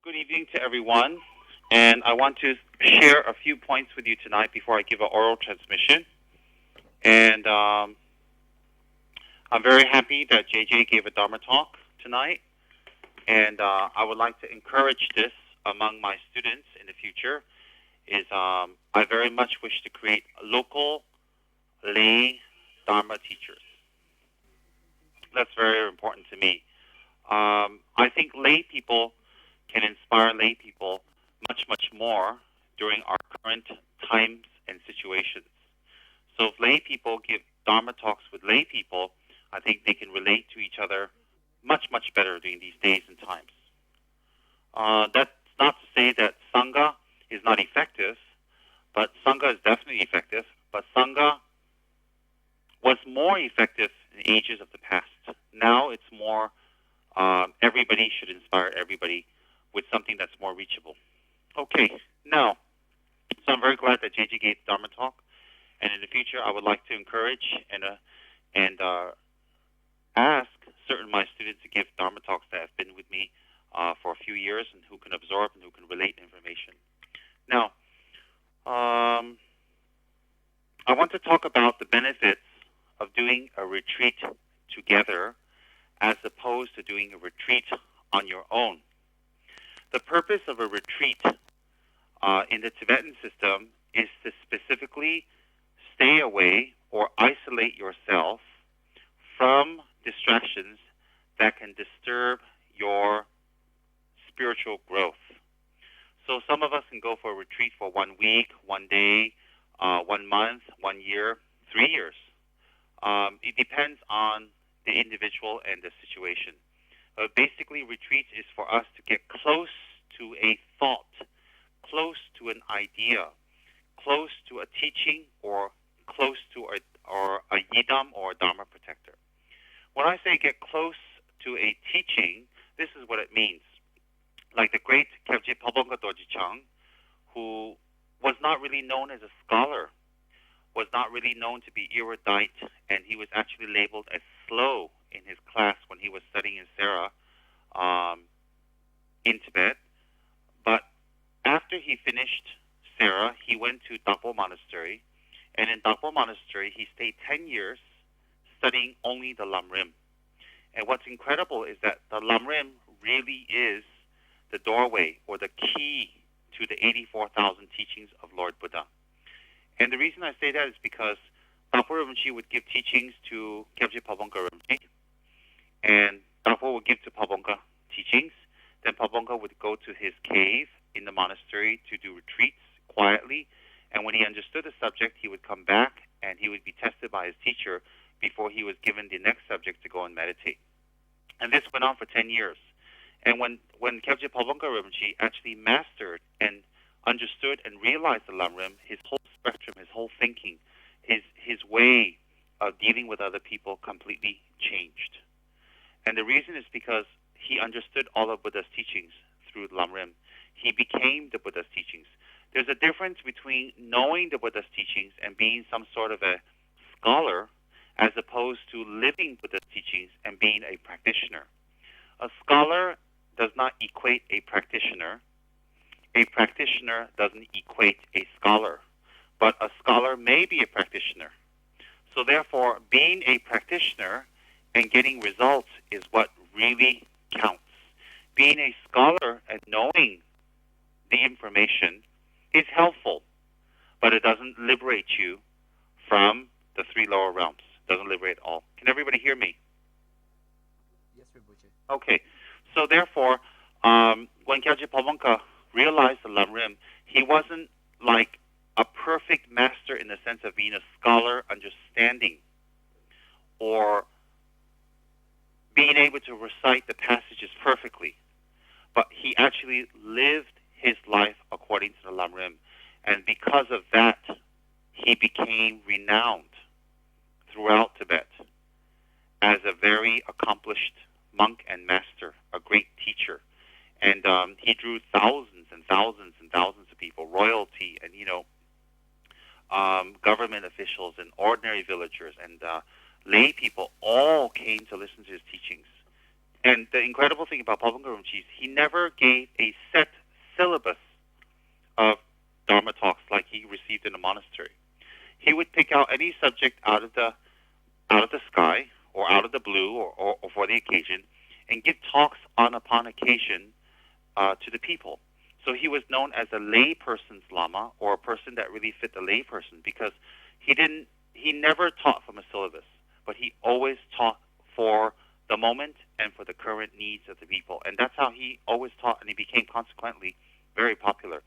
Good evening to everyone, and I want to share a few points with you tonight before I give an oral transmission. And I'm very happy that JJ gave a Dharma talk tonight, and I would like to encourage this among my students in the future. I very much wish to create local lay Dharma teachers. That's very important to me. I think lay people can inspire lay people much, much more during our current times and situations. So if lay people give Dharma talks with lay people, I think they can relate to each other much, much better during these days and times. That's not to say that Sangha is not effective, but Sangha is definitely effective, but Sangha was more effective in ages of the past. Now it's more everybody should inspire everybody with something that's more reachable. Okay, now, so I'm very glad that JJ gave Dharma talk, and in the future I would like to encourage and ask certain of my students to give Dharma talks that have been with me for a few years and who can absorb and who can relate information. Now, I want to talk about the benefits of doing a retreat together as opposed to doing a retreat on your own. The purpose of a retreat in the Tibetan system is to specifically stay away or isolate yourself from distractions that can disturb your spiritual growth. So some of us can go for a retreat for 1 week, 1 day, 1 month, 1 year, 3 years. It depends on the individual and the situation. Basically, retreats is for us to get close to a thought, close to an idea, close to a teaching, or close to a yidam or a Dharma protector. When I say get close to a teaching, this is what it means. Like the great Kyabje Pabonga Dorji Chang, who was not really known as a scholar, was not really known to be erudite, and he was actually labeled as slow in his class when he was studying in Sera in Tibet. But after he finished Sera, he went to Dakpo Monastery, and in Dakpo Monastery he stayed 10 years studying only the Lamrim. And what's incredible is that the Lamrim really is the doorway or the key to the 84,000 teachings of Lord Buddha. And the reason I say that is because Dakpo Rinpoche would give teachings to Kyabje Pabonga Rinpoche, and Dakpo would give to Pabonga teachings. Then Pabonga would go to his cave in the monastery to do retreats quietly, and when he understood the subject, he would come back and he would be tested by his teacher before he was given the next subject to go and meditate. And this went on for 10 years. And when Kyabje Pabonga Rinpoche actually mastered and understood and realized the Lamrim, his whole spectrum, his whole thinking, his way of dealing with other people completely changed. And the reason is because he understood all of Buddha's teachings through Lamrim. He became the Buddha's teachings. There's a difference between knowing the Buddha's teachings and being some sort of a scholar as opposed to living Buddha's teachings and being a practitioner. A scholar does not equate a practitioner. A practitioner doesn't equate a scholar. But a scholar may be a practitioner. So therefore, being a practitioner and getting results is what really counts. Being a scholar and knowing the information is helpful, but it doesn't liberate you from the 3 lower realms. It doesn't liberate all. Can everybody hear me? Yes, Rinpoche. Okay. So therefore, when Kyabje Pabonga realized the Lamrim, he wasn't like a perfect master in the sense of being a scholar, understanding, or being able to recite the passages perfectly. But he actually lived his life according to the Lamrim. And because of that, he became renowned throughout Tibet as a very accomplished monk and master, a great teacher. And he drew thousands and thousands and thousands of people, royalty and, government officials and ordinary villagers and lay people all came to listen to his teachings. And the incredible thing about Paul Rinpoche is he never gave a set syllabus of Dharma talks like he received in a monastery. He would pick out any subject out of the sky or out of the blue or for the occasion and give talks upon occasion to the people. So he was known as a layperson's lama, or a person that really fit the layperson, because he never taught from a syllabus, but he always taught for the moment and for the current needs of the people. And that's how he always taught, and he became consequently very popular.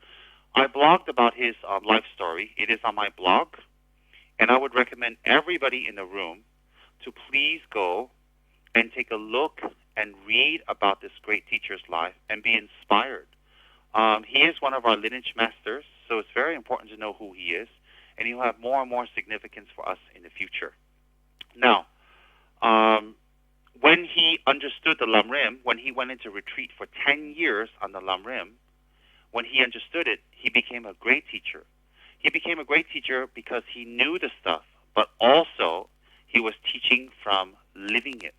I blogged about his life story. It is on my blog, and I would recommend everybody in the room to please go and take a look and read about this great teacher's life and be inspired. He is one of our lineage masters, so it's very important to know who he is, and he'll have more and more significance for us in the future. Now, when he understood the Lam Rim, when he went into retreat for 10 years on the Lam Rim, when he understood it, he became a great teacher. He became a great teacher because he knew the stuff, but also he was teaching from living it.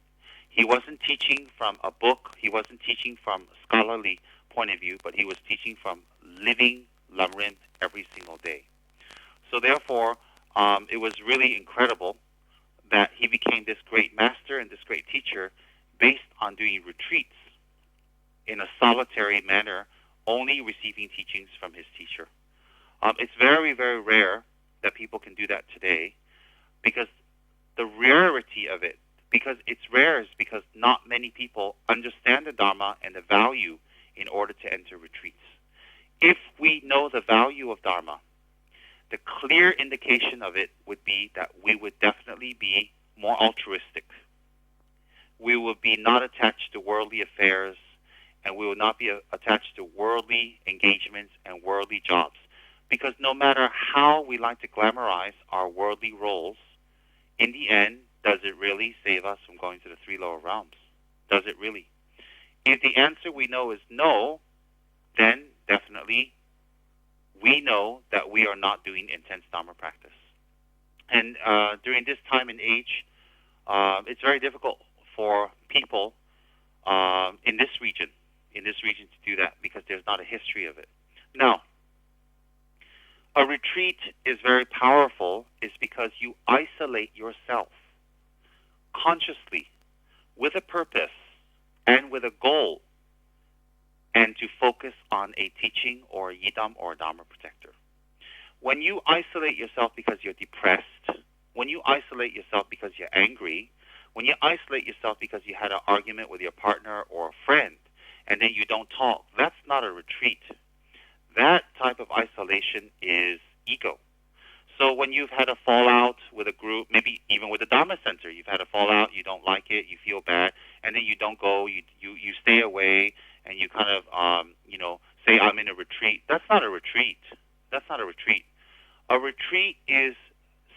He wasn't teaching from a book. He wasn't teaching from a scholarly point of view, but he was teaching from living Lam Rim every single day. So therefore, it was really incredible that he became this great master and this great teacher based on doing retreats in a solitary manner, only receiving teachings from his teacher. It's very, very rare that people can do that today, because the rarity of it, because it's rare, is because not many people understand the Dharma and the value in order to enter retreats. If we know the value of Dharma, the clear indication of it would be that we would definitely be more altruistic. We would be not attached to worldly affairs, and we will not be attached to worldly engagements and worldly jobs. Because no matter how we like to glamorize our worldly roles, in the end, does it really save us from going to the three lower realms? Does it really? If the answer we know is no, then definitely we know that we are not doing intense Dharma practice. And during this time and age, it's very difficult for people in this region to do that, because there's not a history of it. Now, a retreat is very powerful is because you isolate yourself consciously with a purpose and with a goal, and to focus on a teaching or a yidam or a Dharma protector. When you isolate yourself because you're depressed, when you isolate yourself because you're angry, when you isolate yourself because you had an argument with your partner or a friend, and then you don't talk, that's not a retreat. That type of isolation is ego. So when you've had a fallout with a group, maybe even with the Dharma Center, you've had a fallout, you don't like it, you feel bad, and then you don't go, you stay away, and you kind of, say, I'm in a retreat. That's not a retreat. That's not a retreat. A retreat is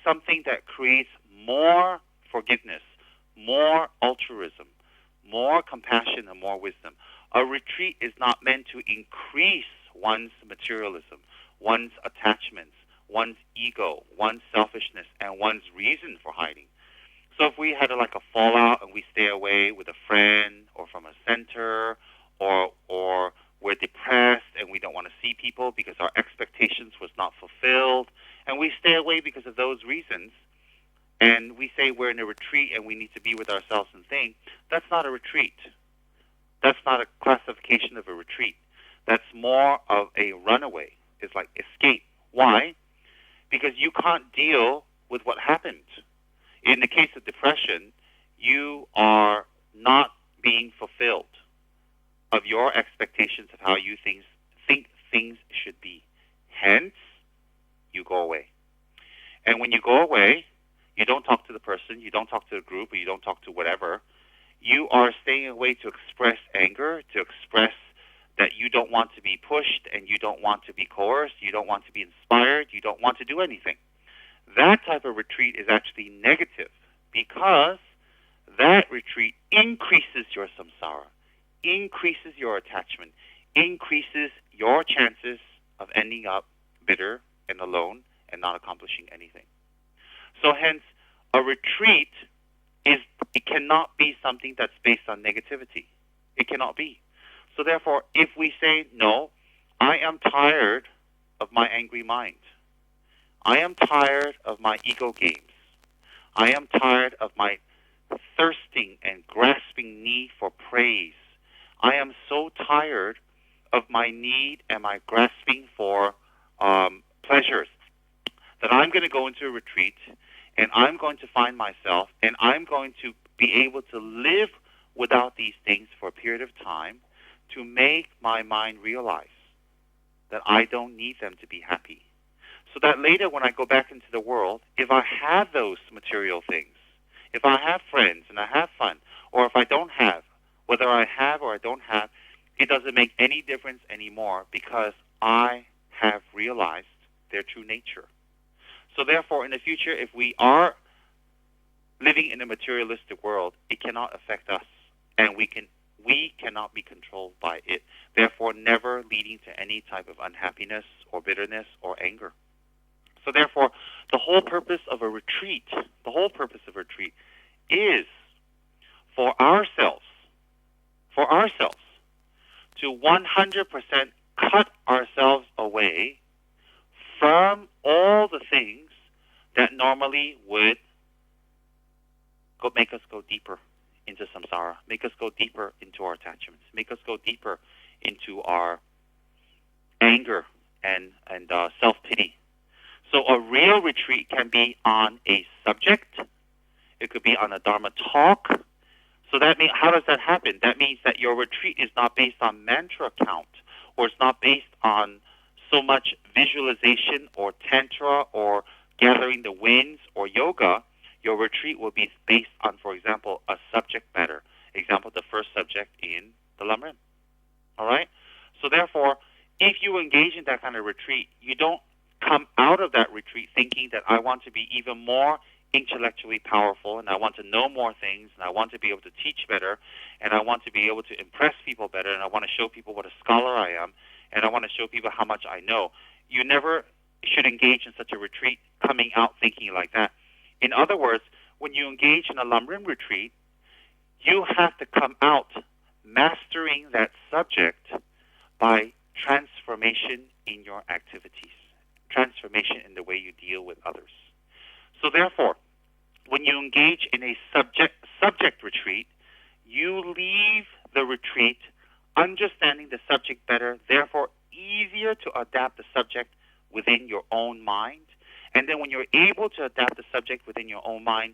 something that creates more forgiveness, more altruism, more compassion, and more wisdom. A retreat is not meant to increase one's materialism, one's attachments, one's ego, one's selfishness, and one's reason for hiding. So if we had a fallout and we stay away with a friend or from a center, or we're depressed and we don't want to see people because our expectations was not fulfilled, and we stay away because of those reasons, and we say we're in a retreat and we need to be with ourselves and think, that's not a retreat. That's not a classification of a retreat. That's more of a runaway. It's like escape. Why? Because you can't deal with what happened. In the case of depression, you are not being fulfilled of your expectations of how you think things should be. Hence, you go away. And when you go away, you don't talk to the person, you don't talk to the group, or you don't talk to whatever. You are staying away to express anger, to express that you don't want to be pushed, and you don't want to be coerced, you don't want to be inspired, you don't want to do anything. That type of retreat is actually negative, because that retreat increases your samsara, increases your attachment, increases your chances of ending up bitter and alone and not accomplishing anything. So hence, a retreat it cannot be something that's based on negativity. It cannot be. So therefore, if we say, no, I am tired of my angry mind. I am tired of my ego games. I am tired of my thirsting and grasping need for praise. I am so tired of my need and my grasping for pleasures that I'm going to go into a retreat and I'm going to find myself and I'm going to be able to live without these things for a period of time to make my mind realize that I don't need them to be happy. So that later when I go back into the world, if I have those material things, if I have friends and I have fun, or if I don't have, whether I have or I don't have, it doesn't make any difference anymore because I have realized their true nature. So therefore, in the future, if we are living in a materialistic world, it cannot affect us, and we cannot be controlled by it, therefore never leading to any type of unhappiness or bitterness or anger. So therefore, the whole purpose of a retreat is for ourselves to 100% cut ourselves away from all the things that normally would make us go deeper into samsara, make us go deeper into our attachments, make us go deeper into our anger and self-pity. So a real retreat can be on a subject. It could be on a Dharma talk. So that means, how does that happen? That means that your retreat is not based on mantra count, or it's not based on so much visualization or tantra or gathering the winds or yoga. Your retreat will be based on, for example, a subject matter. Example, the first subject in the Lam Rim. All right? So therefore, if you engage in that kind of retreat, you don't come out of that retreat thinking that I want to be even more intellectually powerful and I want to know more things and I want to be able to teach better and I want to be able to impress people better and I want to show people what a scholar I am and I want to show people how much I know. You never should engage in such a retreat coming out thinking like that. In other words, when you engage in a Lam Rim retreat, you have to come out mastering that subject by transformation in your activities, transformation in the way you deal with others. So therefore, when you engage in a subject retreat, you leave the retreat understanding the subject better, therefore easier to adapt the subject within your own mind. And then when you're able to adapt the subject within your own mind,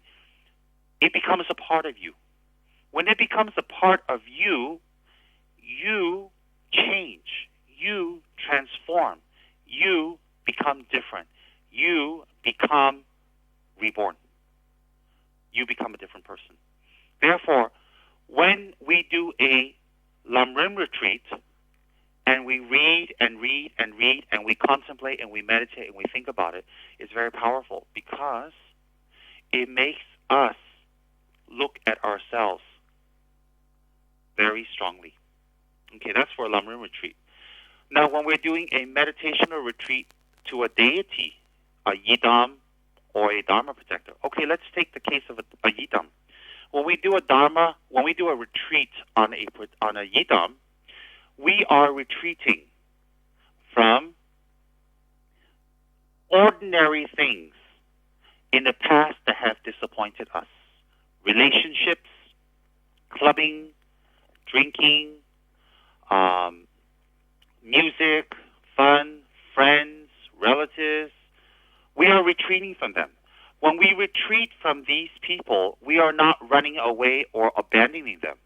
it becomes a part of you. When it becomes a part of you, you change, you transform, you become different, you become reborn. You become a different person. Therefore, when we do a Lam Rim retreat, and we read and read and read, and we contemplate and we meditate and we think about it, it's very powerful because it makes us look at ourselves very strongly. Okay, that's for a Lam Rim retreat. Now, when we're doing a meditational retreat to a deity, a yidam or a Dharma protector. Okay, let's take the case of a yidam. When we do a retreat on a yidam, we are retreating from ordinary things in the past that have disappointed us. Relationships, clubbing, drinking, music, fun, friends, relatives. We are retreating from them. When we retreat from these people, we are not running away or abandoning them.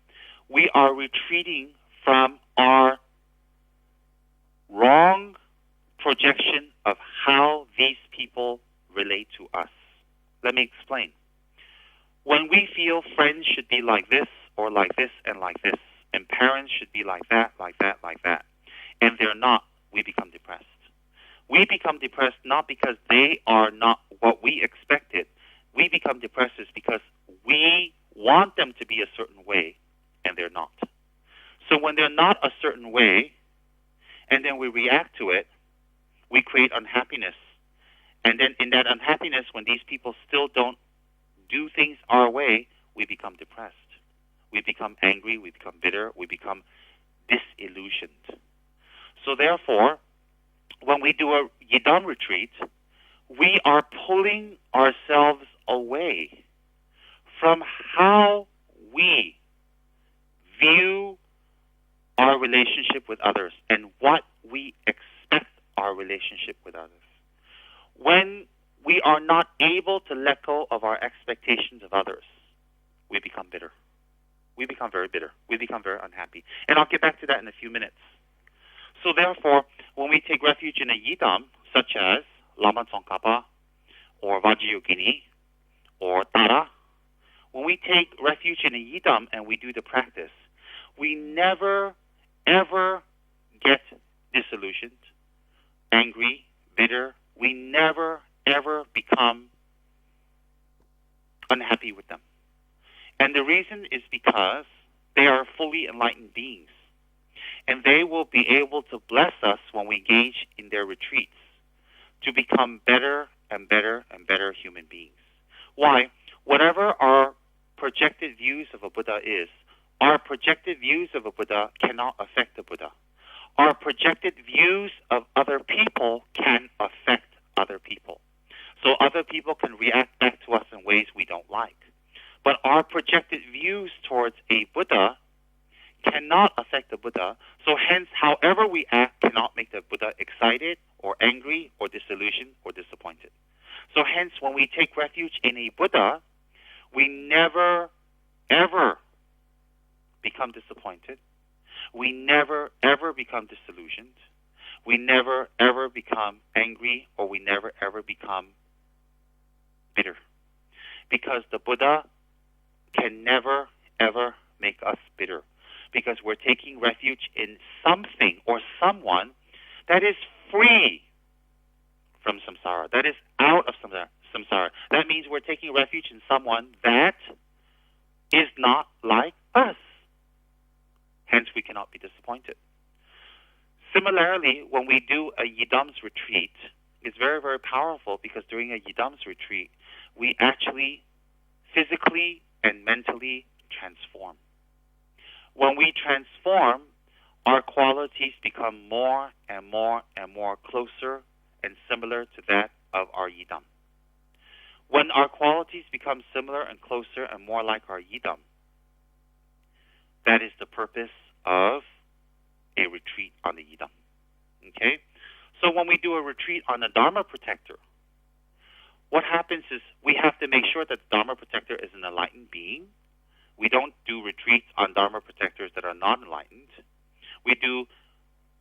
We are retreating from our wrong projection of how these people relate to us. Let me explain. When we feel friends should be like this or like this and like this, and parents should be like that, like that, like that, and they're not, we become depressed. We become depressed not because they are not what we expected. We become depressed because we want them to be a certain way, and they're not. So when they're not a certain way, and then we react to it, we create unhappiness. And then in that unhappiness, when these people still don't do things our way, we become depressed. we become angry, we become bitter, we become disillusioned. So therefore, when we do a Yidam retreat, we are pulling ourselves away from how we view our relationship with others and what we expect our relationship with others. When we are not able to let go of our expectations of others, we become bitter. We become very bitter. We become very unhappy. And I'll get back to that in a few minutes. So therefore, when we take refuge in a Yidam, such as Lama Tsongkhapa, or Vajrayogini, or Tara, when we take refuge in a Yidam and we do the practice, we never, ever get disillusioned, angry, bitter. We never, ever become unhappy with them. And the reason is because they are fully enlightened beings. And they will be able to bless us when we engage in their retreats to become better and better and better human beings. Why? Whatever our projected views of a Buddha is, our projected views of a Buddha cannot affect the Buddha. Our projected views of other people can affect other people. So other people can react back to us in ways we don't like. But our projected views towards a Buddha cannot affect the Buddha. So hence, however we act cannot make the Buddha excited or angry or disillusioned or disappointed. So hence, when we take refuge in a Buddha, we never, ever become disappointed. We never, ever become disillusioned. We never, ever become angry, or we never, ever become bitter. Because the Buddha can never, ever make us bitter. Because we're taking refuge in something or someone that is free from samsara, that is out of samsara. That means we're taking refuge in someone that is not like us. Hence, we cannot be disappointed. Similarly, when we do a Yidam's retreat, it's very, very powerful because during a Yidam's retreat, we actually physically and mentally transform. When we transform, our qualities become more and more and more closer and similar to that of our Yidam. When our qualities become similar and closer and more like our Yidam, that is the purpose of a retreat on the Yidam. Okay? So when we do a retreat on the Dharma protector, what happens is we have to make sure that the Dharma protector is an enlightened being. We don't do retreats on Dharma protectors that are not enlightened. We do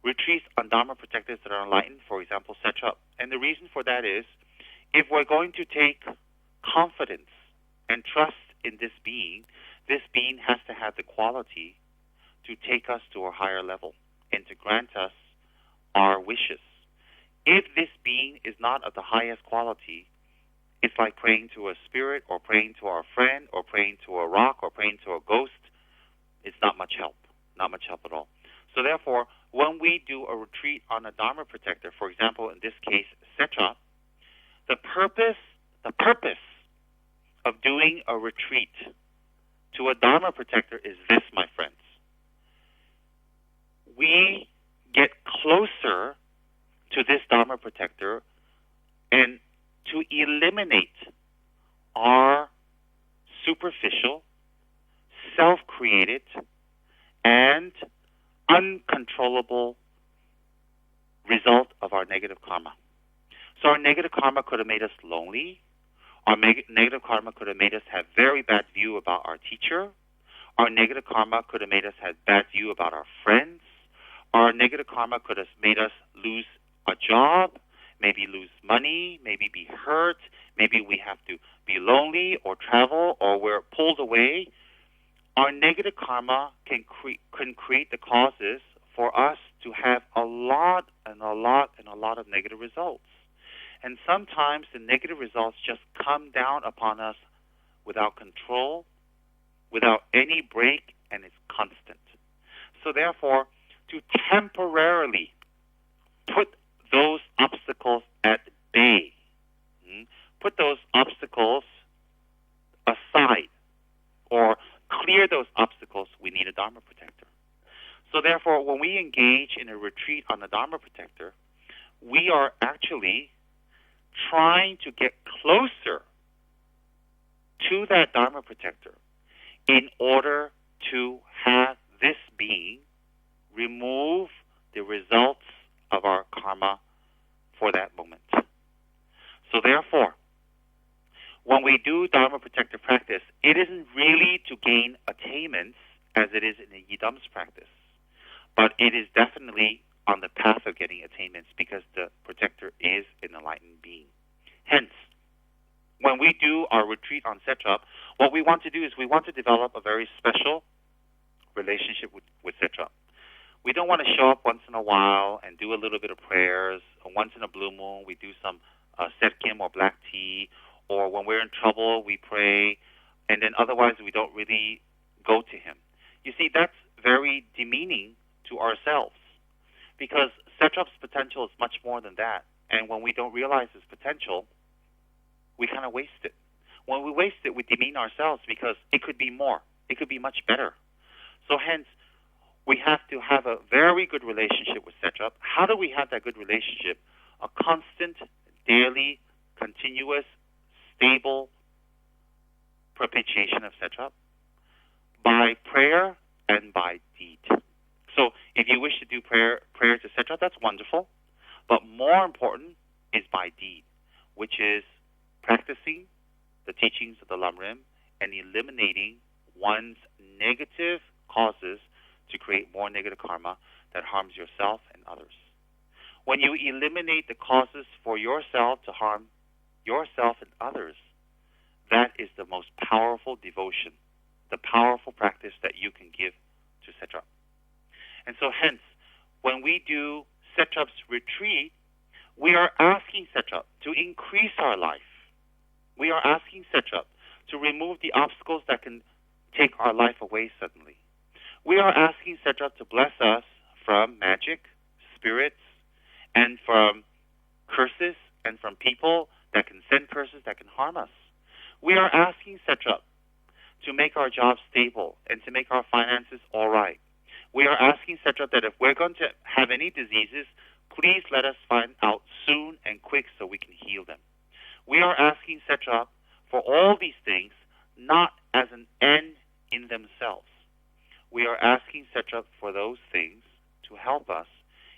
retreats on Dharma protectors that are enlightened, for example, Setrap. And the reason for that is, if we're going to take confidence and trust in this being has to have the quality to take us to a higher level and to grant us our wishes. If this being is not of the highest quality, it's like praying to a spirit or praying to our friend or praying to a rock or praying to a ghost. It's not much help. Not much help at all. So therefore, when we do a retreat on a Dharma protector, for example, in this case, Setrap, the purpose of doing a retreat to a Dharma protector is this, my friends. We get closer to this Dharma protector and to eliminate our superficial, self-created, and uncontrollable result of our negative karma. So our negative karma could have made us lonely. Our negative karma could have made us have very bad view about our teacher. Our negative karma could have made us have bad view about our friends. Our negative karma could have made us lose a job, maybe lose money, maybe be hurt, maybe we have to be lonely or travel or we're pulled away. Our negative karma can create the causes for us to have a lot of negative results. And sometimes the negative results just come down upon us without control, without any break, and it's constant. So therefore, to temporarily put those obstacles at bay, put those obstacles aside, or clear those obstacles engage in a retreat on the Dharma protector, we are actually trying to get closer to that Dharma protector in order to have this being remove the results of our karma for that moment. So therefore, when we do Dharma protective practice, it isn't really to gain attainments as it is in the Yidam's practice, but it is definitely on the path of getting attainments because the protector is an enlightened being. Hence, when we do our retreat on Setrap, what we want to do is we want to develop a very special relationship with Setrap. We don't want to show up once in a while and do a little bit of prayers. Once in a blue moon, we do some serkym or black tea, or when we're in trouble, we pray, and then otherwise we don't really go to him. You see, that's very demeaning to ourselves because Setrap's potential is much more than that. And when we don't realize his potential, we kind of waste it. When we waste it, we demean ourselves because it could be more. It could be much better. So hence, we have to have a very good relationship with Setrap. How do we have that good relationship? A constant, daily, continuous, stable propitiation of Setrap by prayer and by deed. So if you wish to do prayer to Setrap, that's wonderful. But more important is by deed, which is practicing the teachings of the Lamrim and eliminating one's negative causes to create more negative karma that harms yourself and others. When you eliminate the causes for yourself to harm yourself and others, that is the most powerful devotion, the powerful practice that you can give to Setrap. And so hence, when we do Setrap's retreat, we are asking Setrap to increase our life. We are asking Setrap to remove the obstacles that can take our life away suddenly. We are asking Setrap to bless us from magic, spirits, and from curses, and from people that can send curses that can harm us. We are asking Setrap to make our jobs stable and to make our finances all right. We are asking Setrap that if we're going to have any diseases, please let us find out soon and quick so we can heal them. We are asking Setrap for all these things, not as an end in themselves. We are asking Setrap for those things to help us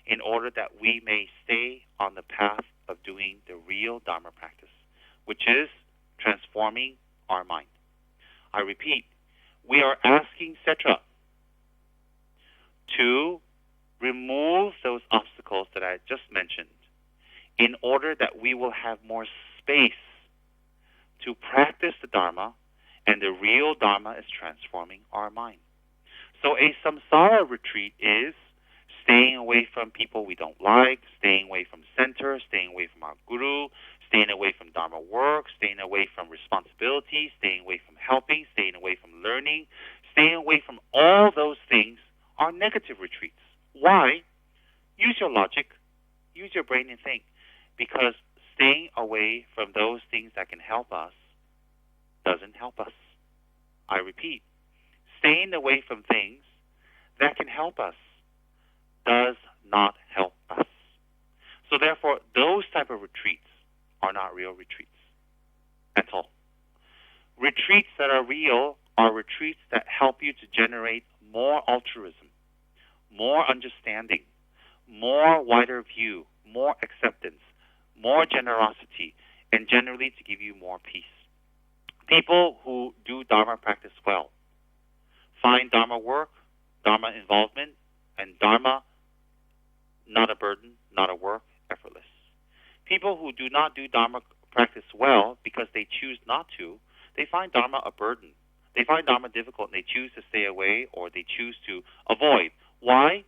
in order that we may stay on the path of doing the real Dharma practice, which is transforming our mind. I repeat, we are asking Setrap to remove those obstacles that I just mentioned in order that we will have more space to practice the Dharma, and the real Dharma is transforming our mind. So a samsara retreat is staying away from people we don't like, staying away from center, staying away from our guru, staying away from Dharma work, staying away from responsibility, staying away from helping, staying away from learning, staying away from all those things are negative retreats. Why? Use your logic, use your brain and think, because staying away from those things that can help us doesn't help us. I repeat, staying away from things that can help us does not help us. So therefore, those type of retreats are not real retreats at all. Retreats that are real are retreats that help you to generate more altruism, more understanding, more wider view, more acceptance, more generosity, and generally to give you more peace. People who do Dharma practice well find Dharma work, Dharma involvement, and Dharma not a burden, not a work, effortless. People who do not do Dharma practice well because they choose not to, they find Dharma a burden. They find Dharma difficult and they choose to stay away or they choose to avoid. Why?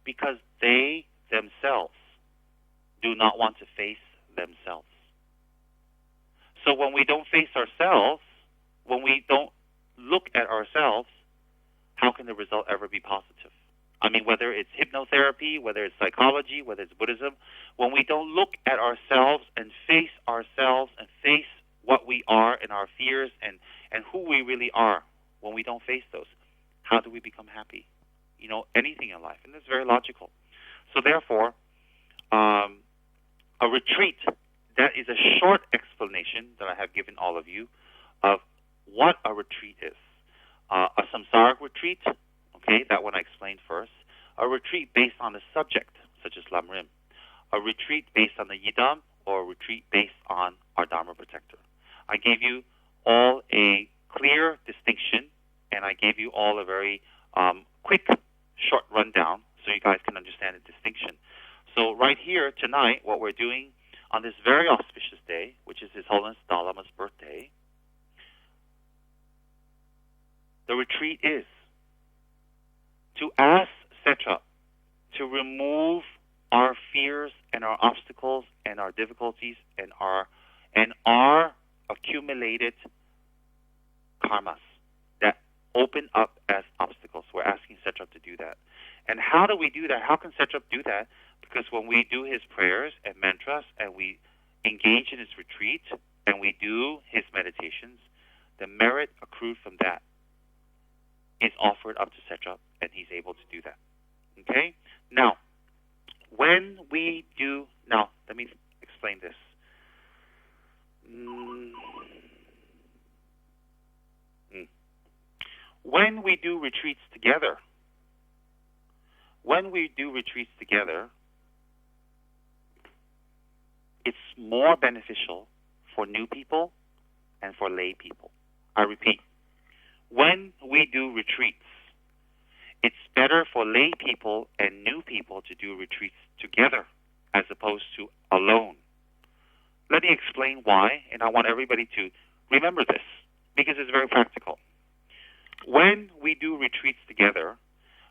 Because they themselves do not want to face themselves. So when we don't face ourselves, when we don't look at ourselves, how can the result ever be positive? I mean, whether it's hypnotherapy, whether it's psychology, whether it's Buddhism, when we don't look at ourselves and face what we are and our fears and who we really are, when we don't face those, how do we become happy? anything in life. And that's very logical. So therefore, a retreat, that is a short explanation that I have given all of you of what a retreat is. A samsaric retreat, okay, that one I explained first. A retreat based on a subject, such as Lamrim. A retreat based on the Yidam, or a retreat based on our Dharma protector. I gave you all a clear distinction, and I gave you all a very quick, short rundown so you guys can understand the distinction. So right here tonight, what we're doing on this very auspicious day, which is His Holiness Dalai Lama's birthday, the retreat is to ask Setrap to remove our fears and our obstacles and our difficulties and our accumulated karmas that open up as obstacles. We're asking Setrap to do that. And how do we do that? How can Setrap do that? Because when we do his prayers and mantras and we engage in his retreat and we do his meditations, the merit accrued from that is offered up to Setrap, and he's able to do that. Okay? Now, when we do... Now, let me explain this. When we do retreats together, it's more beneficial for new people and for lay people. I repeat, when we do retreats, it's better for lay people and new people to do retreats together as opposed to alone. Let me explain why, and I want everybody to remember this because it's very practical. When we do retreats together,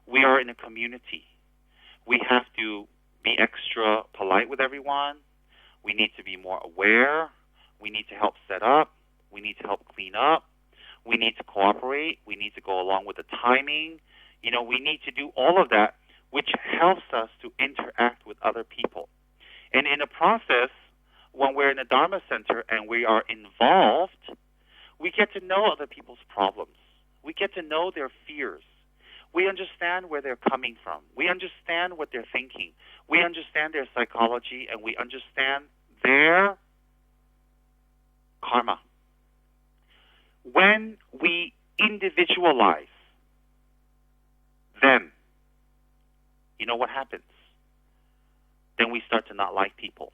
we are in a community. We have to be extra polite with everyone. We need to be more aware. We need to help set up. We need to help clean up. We need to cooperate. We need to go along with the timing. We need to do all of that, which helps us to interact with other people. And in the process, when we're in a Dharma center and we are involved, we get to know other people's problems. We get to know their fears. We understand where they're coming from. We understand what they're thinking. We understand their psychology, and we understand their karma. When we individualize them, you know what happens? Then we start to not like people.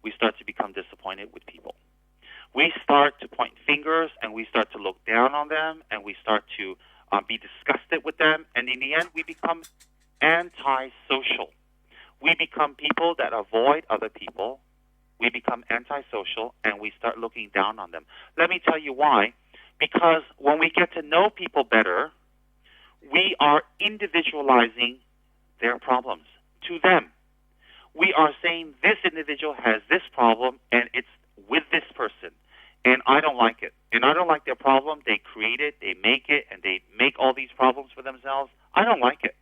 We start to become disappointed with people. We start to point fingers, and we start to look down on them, and we start to be disgusted with them, and in the end, we become antisocial. We become people that avoid other people. We become antisocial, and we start looking down on them. Let me tell you why. Because when we get to know people better, we are individualizing their problems to them. We are saying this individual has this problem, and it's with this person, and I don't like it. And I don't like their problem. They create it, they make it, and they make all these problems for themselves. I don't like it.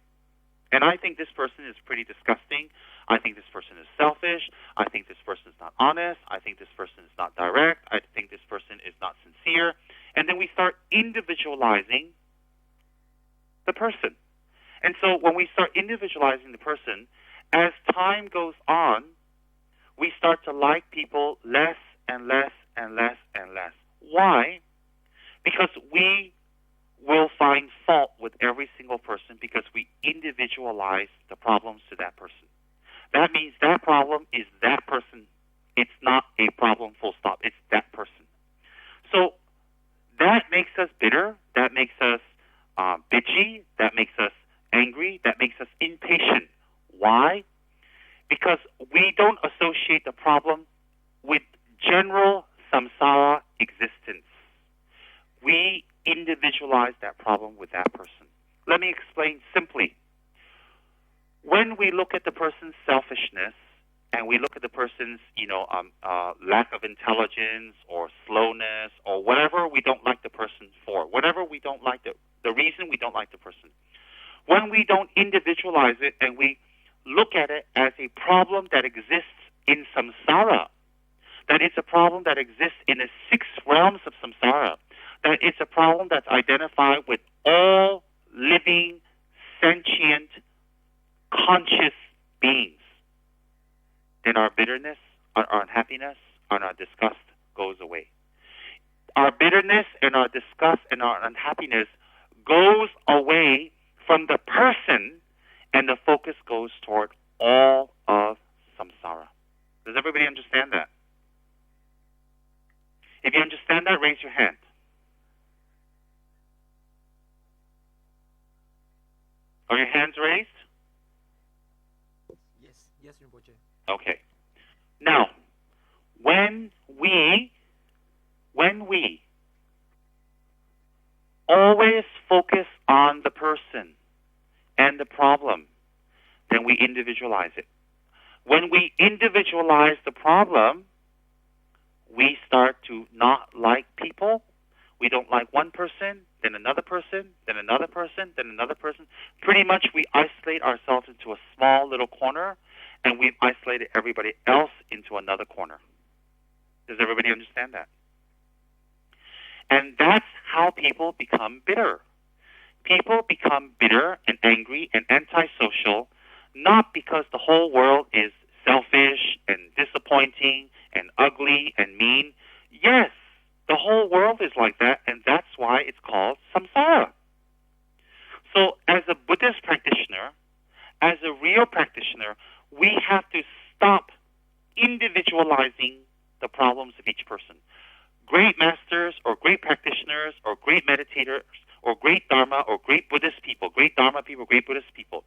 And I think this person is pretty disgusting. I think this person is selfish. I think this person is not honest. I think this person is not direct. I think this person is not sincere. And then we start individualizing the person. And so when we start individualizing the person, as time goes on, we start to like people less and less and less and less. Why? Because we will find fault with every single person because we individualize the problems to that person. That means that problem is that person. It's not a problem full stop. It's that person. So that makes us bitter. That makes us bitchy. That makes us angry. That makes us impatient. Why? Because we don't associate the problem with general samsara existence. We individualize that problem with that person. Let me explain simply. When we look at the person's selfishness and we look at the person's, lack of intelligence or slowness or whatever we don't like the person for, whatever we don't like the reason we don't like the person, when we don't individualize it and we look at it as a problem that exists in samsara, that it's a problem that exists in the 6 realms of samsara, that it's a problem that's identified with all living, sentient, conscious beings, then our bitterness, our unhappiness, and our disgust goes away. Our bitterness and our disgust and our unhappiness goes away from the person, and the focus goes toward all of samsara. Does everybody understand that? If you understand that, raise your hand. Are your hands raised? Yes, Rinpoche. Okay. Now, when we always focus on the person and the problem, then we individualize it. When we individualize the problem, we start to not like people. We don't like one person, then another person, then another person, then another person. Pretty much we isolate ourselves into a small little corner, and we've isolated everybody else into another corner. Does everybody understand that? And that's how people become bitter. People become bitter and angry and antisocial, not because the whole world is selfish and disappointing and ugly and mean. Yes, the whole world is like that, and that's why it's called samsara. So as a Buddhist practitioner, as a real practitioner, we have to stop individualizing the problems of each person. Great masters or great practitioners or great meditators or great Dharma or great Buddhist people, great Dharma people, great Buddhist people,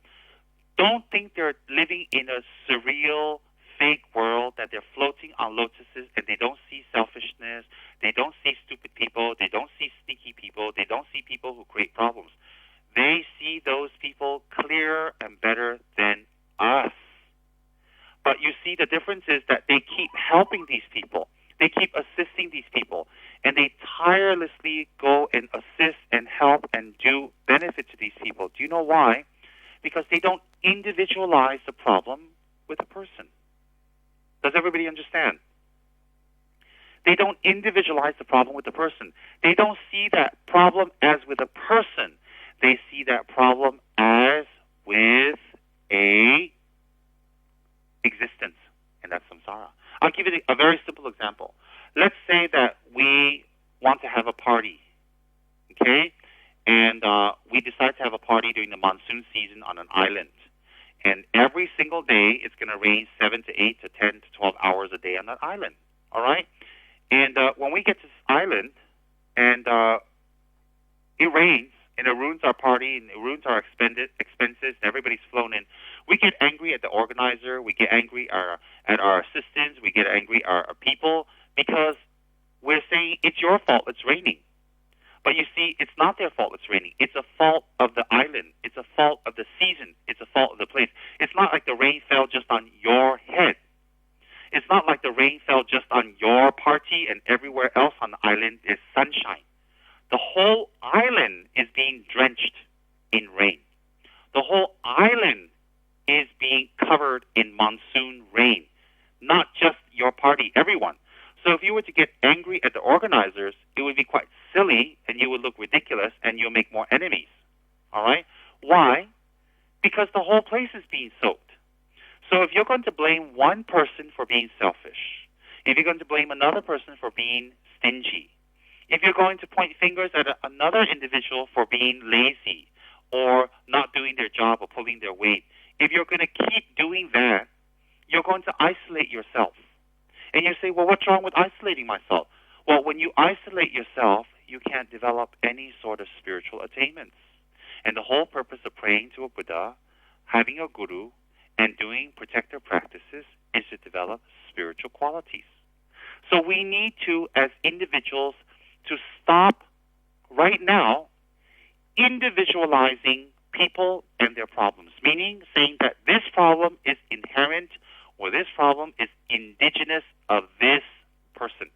don't think they're living in a surreal, fake world, that they're floating on lotuses and they don't see selfishness, they don't see stupid people, they don't see sneaky people, they don't see people who create problems. They see those people clearer and better than us. But you see, the difference is that they keep helping these people. They keep assisting these people. And they tirelessly go and assist and help and do benefit to these people. Do you know why? Because they don't individualize the problem with a person. Does everybody understand? They don't individualize the problem with the person. They don't see that problem as with a person. They see that problem as with a existence, and that's samsara. I'll give you a very simple example. Let's say that we want to have a party, okay? And we decide to have a party during the monsoon season on an island. And every single day, it's going to rain 7 to 8 to 10 to 12 hours a day on that island, all right? And when we get to this island, and it rains, and it ruins our party, and it ruins our expenses, and everybody's flown in, we get angry at the organizer, we get angry at our assistants, we get angry at our people, because we're saying, it's your fault, it's raining. But you see, it's not their fault it's raining. It's a fault of the island. It's a fault of the season. It's a fault of the place. It's not like the rain fell just on your head. It's not like the rain fell just on your party and everywhere else on the island is sunshine. The whole island is being drenched in rain. The whole island is being covered in monsoon rain. Not just your party, everyone. So if you were to get angry at the organizers, it would be quite silly and you would look ridiculous and you'll make more enemies. All right? Why? Because the whole place is being soaked. So if you're going to blame one person for being selfish, if you're going to blame another person for being stingy, if you're going to point fingers at another individual for being lazy or not doing their job or pulling their weight, if you're going to keep doing that, you're going to isolate yourself. And you say, well, what's wrong with isolating myself? Well, when you isolate yourself, you can't develop any sort of spiritual attainments. And the whole purpose of praying to a Buddha, having a guru, and doing protective practices is to develop spiritual qualities. So we need to, as individuals, to stop right now individualizing people and their problems, meaning saying that this problem is inherent or this problem is indigenous of this person.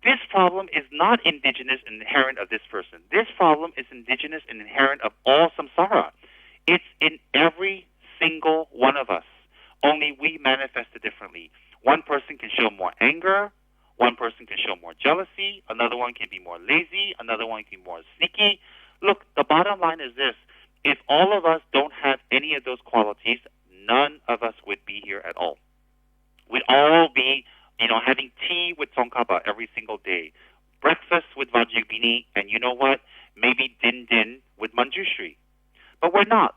This problem is not indigenous and inherent of this person. This problem is indigenous and inherent of all samsara. It's in every single one of us, only we manifest it differently. One person can show more anger, one person can show more jealousy, another one can be more lazy, another one can be more sneaky. Look, the bottom line is this. If all any of those qualities, none of us would be here at all. We'd all be, having tea with Tsongkhapa every single day, breakfast with Vajragbini, and you know what? Maybe Din Din with Manjushri. But we're not.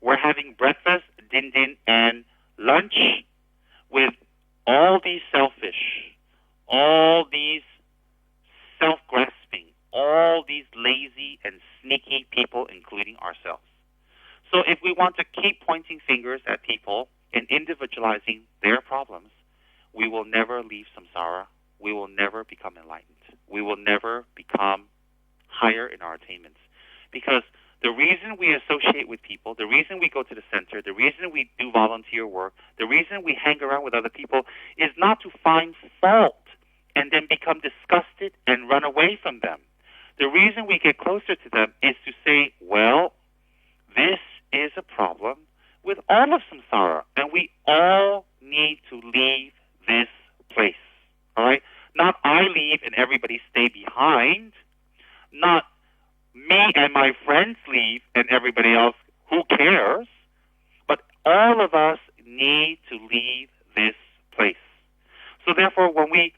We're having breakfast, Din Din, and lunch with all these selfish, all these self-grasping, all these lazy and sneaky people, including ourselves. So if we want to keep pointing fingers at people and individualizing their problems, we will never leave samsara. We will never become enlightened. We will never become higher in our attainments. Because the reason we associate with people, the reason we go to the center, the reason we do volunteer work, the reason we hang around with other people is not to find fault and then become disgusted and run away from them. The reason we get closer to them is to say, well, this is a problem with all of samsara, and we all need to leave this place. All right? Not I leave and everybody stay behind. Not me and my friends leave and everybody else, who cares? But all of us need to leave this place. So therefore, when we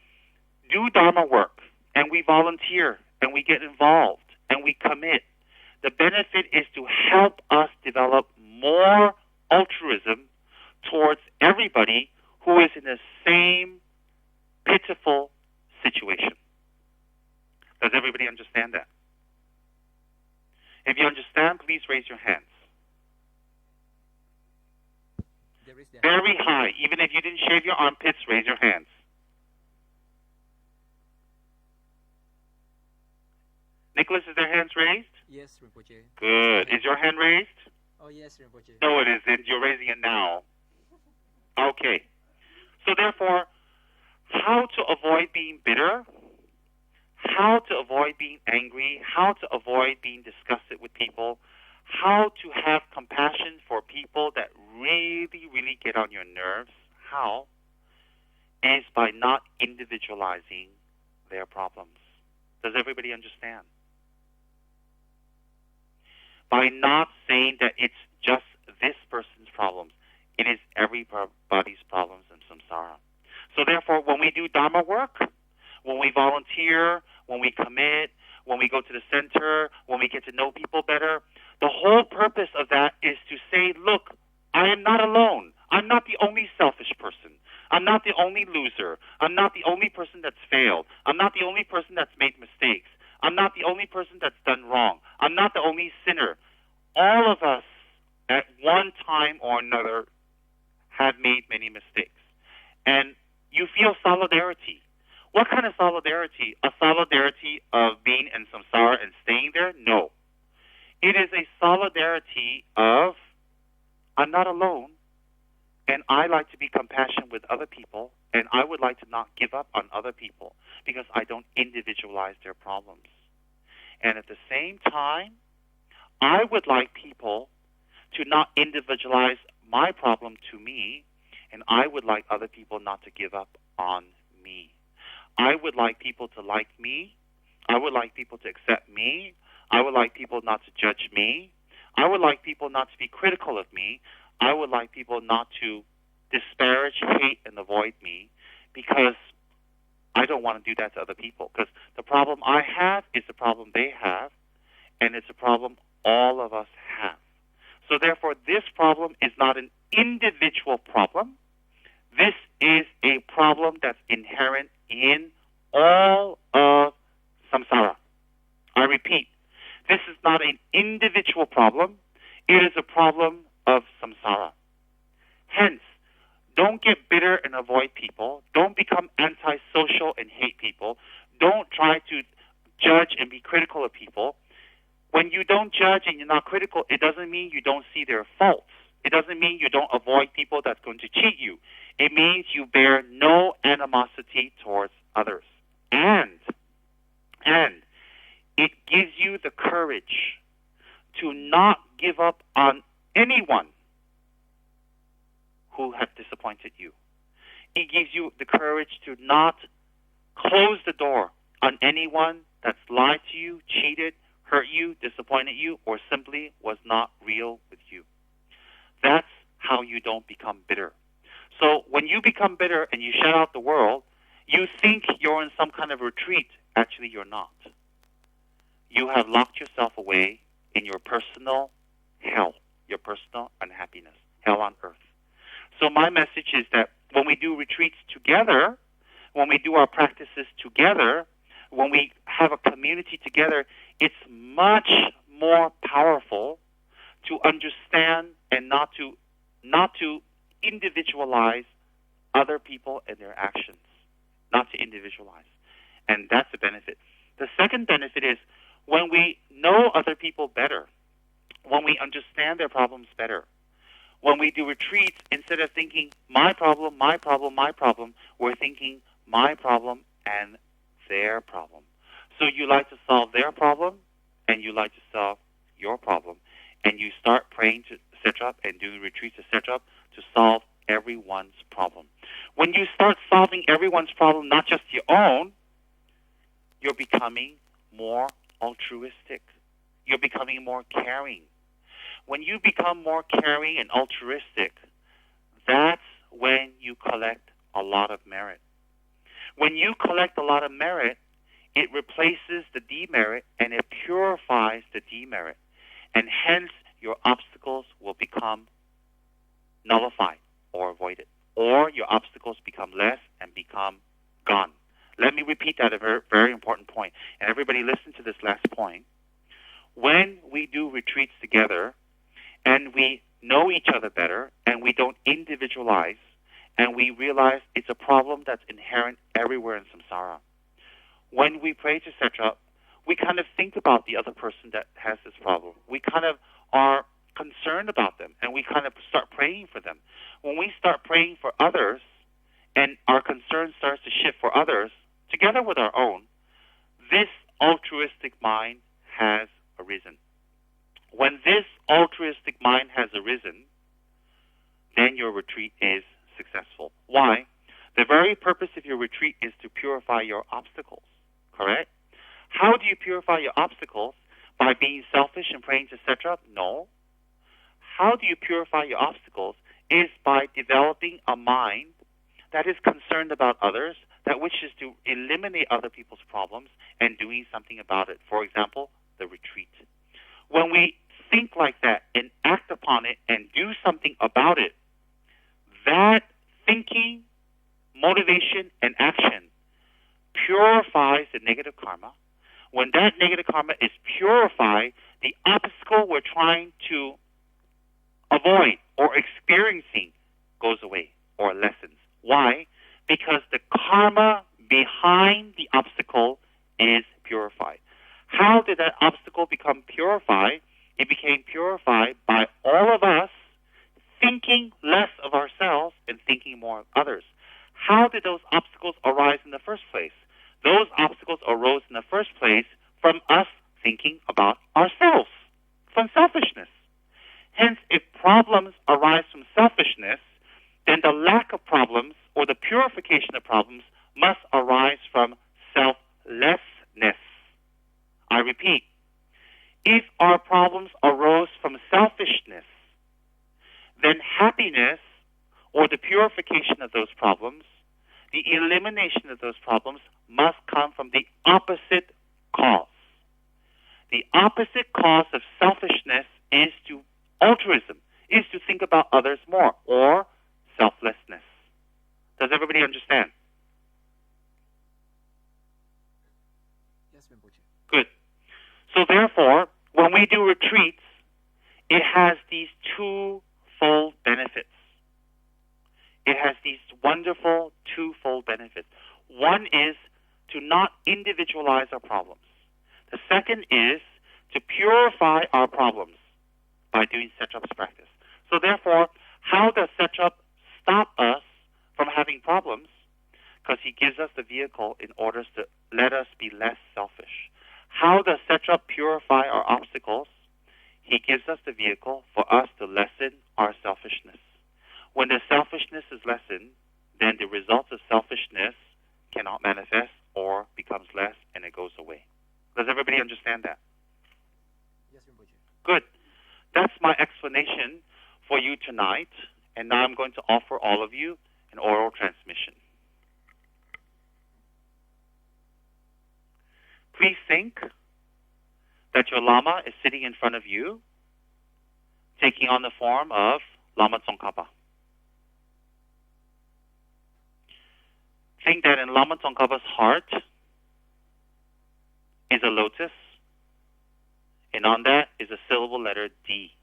do Dharma work and we volunteer and we get involved and we commit, the benefit is to help us develop more altruism towards everybody who is in the same pitiful situation. Does everybody understand that? If you understand, please raise your hands. There is Very high. Even if you didn't shave your armpits, raise your hands. Nicholas, is their hands raised? Yes, Rinpoche. Good. Is your hand raised? Oh, yes, Rinpoche. No, it isn't. You're raising it now. Okay. So therefore, how to avoid being bitter, how to avoid being angry, how to avoid being disgusted with people, how to have compassion for people that really, really get on your nerves, how? Is by not individualizing their problems. Does everybody understand? By not saying that it's just this person's problems. It is everybody's problems in samsara. So therefore, when we do Dharma work, when we volunteer, when we commit, when we go to the center, when we get to know people better, the whole purpose of that is to say, look, I am not alone. I'm not the only selfish person. I'm not the only loser. I'm not the only person that's failed. I'm not the only person that's made mistakes. I'm not the only person that's done wrong. I'm not the only sinner. All of us, at one time or another, have made many mistakes. And you feel solidarity. What kind of solidarity? A solidarity of being in samsara and staying there? No. It is a solidarity of, I'm not alone, and I like to be compassionate with other people, and I would like to not give up on other people because I don't individualize their problems. And at the same time, I would like people to not individualize my problem to me, and I would like other people not to give up on me. I would like people to like me. I would like people to accept me. I would like people not to judge me. I would like people not to be critical of me. I would like people not to disparage, hate, and avoid me because I don't want to do that to other people. Because the problem I have is the problem they have, and it's a problem all of us have. So therefore, this problem is not an individual problem. This is a problem that's inherent in all of samsara. I repeat, this is not an individual problem. It is a problem of samsara. Hence, don't get bitter and avoid people. Don't become antisocial and hate people. Don't try to judge and be critical of people. When you don't judge and you're not critical, it doesn't mean you don't see their faults. It doesn't mean you don't avoid people that's going to cheat you. It means you bear no animosity towards others. And it gives you the courage to not give up on anyone who have disappointed you. It gives you the courage to not close the door on anyone that's lied to you, cheated, hurt you, disappointed you, or simply was not real with you. That's how you don't become bitter. So when you become bitter and you shut out the world, you think you're in some kind of retreat. Actually, you're not. You have locked yourself away in your personal hell, your personal unhappiness, hell on earth. So my message is that when we do retreats together, when we do our practices together, when we have a community together, it's much more powerful to understand and not to individualize other people and their actions, not to individualize. And that's a benefit. The second benefit is when we know other people better, when we understand their problems better, when we do retreats, instead of thinking, my problem, my problem, my problem, we're thinking, my problem and their problem. So you like to solve their problem, and you like to solve your problem. And you start praying to Setrap and doing retreats to Setrap to solve everyone's problem. When you start solving everyone's problem, not just your own, you're becoming more altruistic. You're becoming more caring. When you become more caring and altruistic, that's when you collect a lot of merit. When you collect a lot of merit, it replaces the demerit and it purifies the demerit. And hence, your obstacles will become nullified or avoided. Or your obstacles become less and become gone. Let me repeat that, a very, very important point. And everybody listen to this last point. When we do retreats together and we know each other better and we don't individualize and we realize it's a problem that's inherent everywhere in samsara. When we pray to Setrap, we kind of think about the other person that has this problem. We kind of are concerned about them, and we kind of start praying for them. When we start praying for others, and our concern starts to shift for others, together with our own, this altruistic mind has arisen. When this altruistic mind has arisen, then your retreat is successful. Why? The very purpose of your retreat is to purify your obstacles, correct? How do you purify your obstacles? By being selfish and praying to Setrap? No. How do you purify your obstacles is by developing a mind that is concerned about others, that wishes to eliminate other people's problems and doing something about it. For example, the retreat. When we think like that and act upon it and do something about it, that thinking, motivation, and action purifies the negative karma. When that negative karma is purified, the obstacle we're trying to avoid or experiencing goes away or lessens. Why? Because the karma behind the obstacle is purified. How did that obstacle become purified? It became purified by all of us thinking less of ourselves and thinking more of others. How did those obstacles arise in the first place? Those obstacles arose in the first place from us thinking about ourselves, from selfishness. Hence, if problems arise from selfishness, then the lack of problems or the purification of problems must arise from selflessness. I repeat, if our problems arose from selfishness, then happiness or the purification of those problems, the elimination of those problems must come from the opposite cause. The opposite cause of selfishness is to altruism, is to think about others more, or selflessness. Does everybody understand? Yes, Rinpoche. Good. So therefore, when we do retreats, it has these twofold benefits. It has these wonderful twofold benefits. One is to not individualize our problems. The second is to purify our problems by doing Setrap's practice. So therefore, how does Setrap stop us from having problems? Because he gives us the vehicle in order to let us be less selfish. How does Setrap purify our obstacles? He gives us the vehicle for us to lessen our selfishness. When the selfishness is lessened, then the results of selfishness cannot manifest or becomes less and it goes away. Does everybody understand that? Yes, Rinpoche. Good. That's my explanation for you tonight, and now I'm going to offer all of you an oral transmission. Please think that your Lama is sitting in front of you, taking on the form of Lama Tsongkhapa. Think that in Lama Tsongkhapa's heart is a lotus, and on that is a syllable letter D.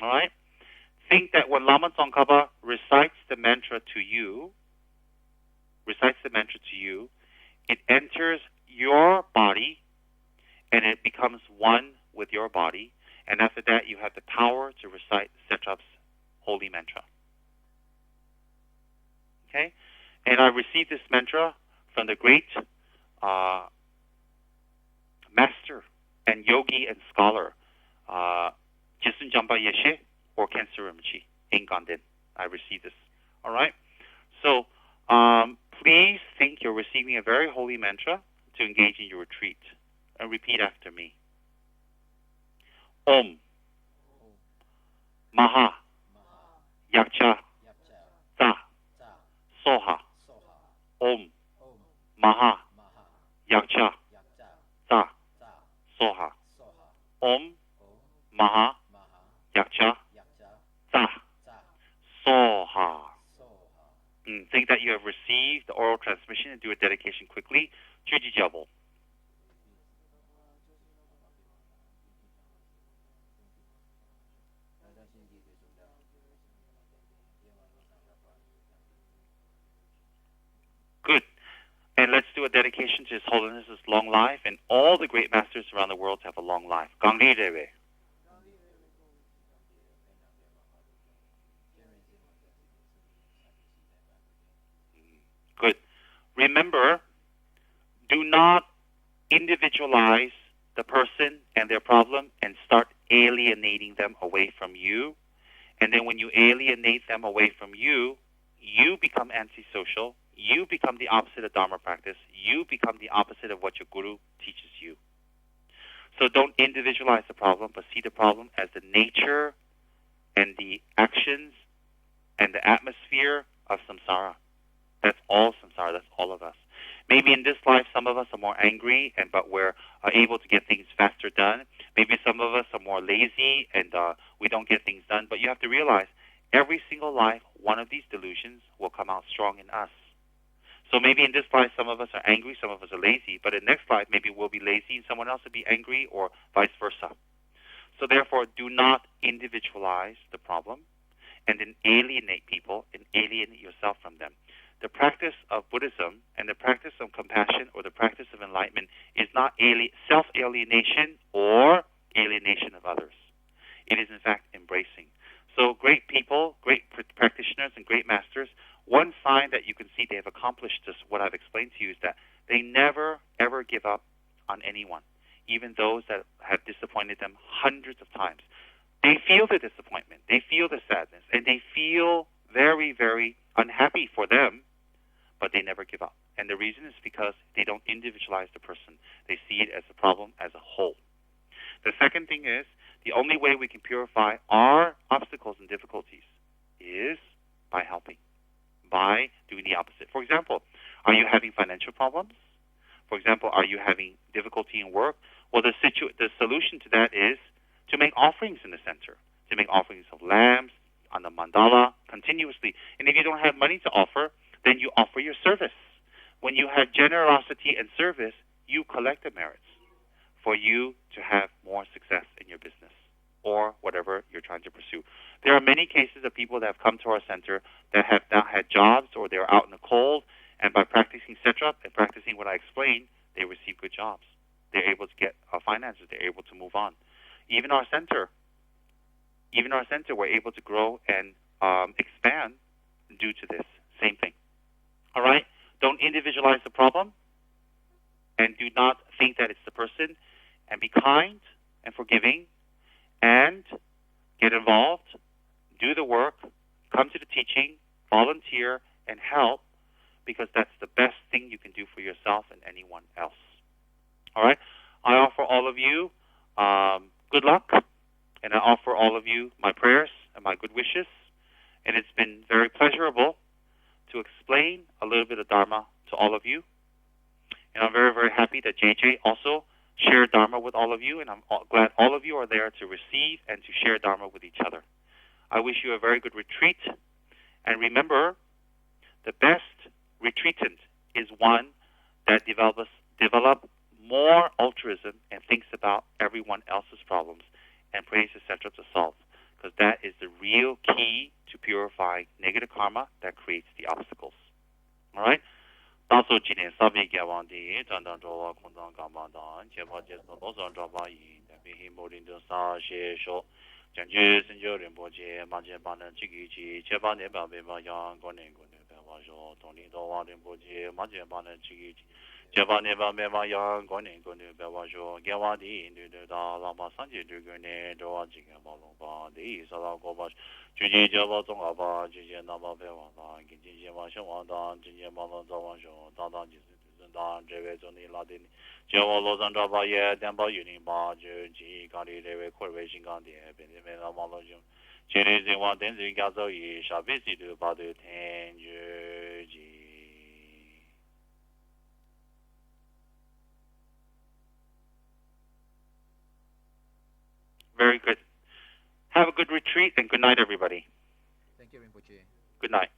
All right? Think that when Lama Tsongkhapa recites the mantra to you, it enters your body and it becomes one with your body. And after that, you have the power to recite Setrap's holy mantra. Okay? And I received this mantra from the great master and yogi and scholar, Jampa Yeshe or Kensur in Gaden. I received this. All right? So, please think you're receiving a very holy mantra to engage in your retreat. And repeat after me. Om Maha Yaksha Ta Soha. Om Maha Yaksha Ta Soha. Om Maha Yaksha Ta Soha. Think that you have received the oral transmission and do a dedication quickly. Chuji Jabal. Good. And let's do a dedication to His Holiness' long life and all the great masters around the world to have a long life. Gangri Dewe. Good. Remember, do not individualize the person and their problem and start alienating them away from you. And then when you alienate them away from you, you become antisocial. You become the opposite of Dharma practice. You become the opposite of what your guru teaches you. So don't individualize the problem, but see the problem as the nature and the actions and the atmosphere of samsara. That's all samsara. That's all of us. Maybe in this life, some of us are more angry, but we're able to get things faster done. Maybe some of us are more lazy, and we don't get things done. But you have to realize, every single life, one of these delusions will come out strong in us. So maybe in this life, some of us are angry, some of us are lazy. But in next life, maybe we'll be lazy and someone else will be angry, or vice versa. So therefore, do not individualize the problem and then alienate people and alienate yourself from them. The practice of Buddhism and the practice of compassion or the practice of enlightenment is not self-alienation or alienation of others. It is in fact embracing. So great people, great practitioners, and great masters, one sign that you can see they have accomplished this, what I've explained to you, is that they never, ever give up on anyone, even those that have disappointed them hundreds of times. They feel the disappointment, they feel the sadness, and they feel very, very unhappy for them, but they never give up. And the reason is because they don't individualize the person. They see it as a problem as a whole. The second thing is, the only way we can purify our obstacles and difficulties is by helping, by doing the opposite. For example, are you having financial problems? For example, are you having difficulty in work? Well, the solution to that is to make offerings in the center, to make offerings of lambs on the mandala continuously. And if you don't have money to offer, then you offer your service. When you have generosity and service, you collect the merits for you to have more success in your business or whatever you're trying to pursue. There are many cases of people that have come to our center that have not had jobs or they're out in the cold, and by practicing Setrap and practicing what I explained, they receive good jobs. They're able to get finances. They're able to move on. Even our center, we're able to grow and expand due to this. Same thing. All right? Don't individualize the problem, and do not think that it's the person, and be kind and forgiving, and get involved, do the work, come to the teaching, volunteer, and help, because that's the best thing you can do for yourself and anyone else. All right? I offer all of you good luck and I offer all of you my prayers and my good wishes. And it's been very pleasurable to explain a little bit of Dharma to all of you. And I'm very, very happy that JJ also shared Dharma with all of you, and I'm glad all of you are there to receive and to share Dharma with each other. I wish you a very good retreat. And remember, the best retreatant is one that develops more altruism and thinks about everyone else's problems and prays etc. to solve, because that is the real key to purifying negative karma that creates the obstacles. All right? Also, Jinin Sabi Gawandi, Tandan Jowa Kundan Gamandan, Jeba Jesno Bosan Java Yi, Nabi Morin de Sa She Sho, Janju Senjo Rinpoche, Majebanan Chikichi, Cheba Neba Beba Yang, Gonin Gunu Beba Jo, Tony Dowa Rinpoche, Majebanan Chikichi, Cheba Neba Beba Yang, Gonin Gunu Beba Jo, Gawandi, Nuda, Lama Sanji Dugune, Doa Jigan Balumba, the Sala Gobash. Juji Java Zongaba, Juji Nama Bewana, Giji Washawandan, Jiji Malan Zawasho, Dadan Jisan, Jeve Zoni Ladin, Java Lozan Java, Damba Unima, Juji, Gandhi, Reve, Corvation Gandhi, Benimena Malajum, Chili Ziwan, Denzi Gazo, Shabisi to Badu Ten, Juji. Very good. Have a good retreat and good night, everybody. Thank you, Rinpoche. Good night.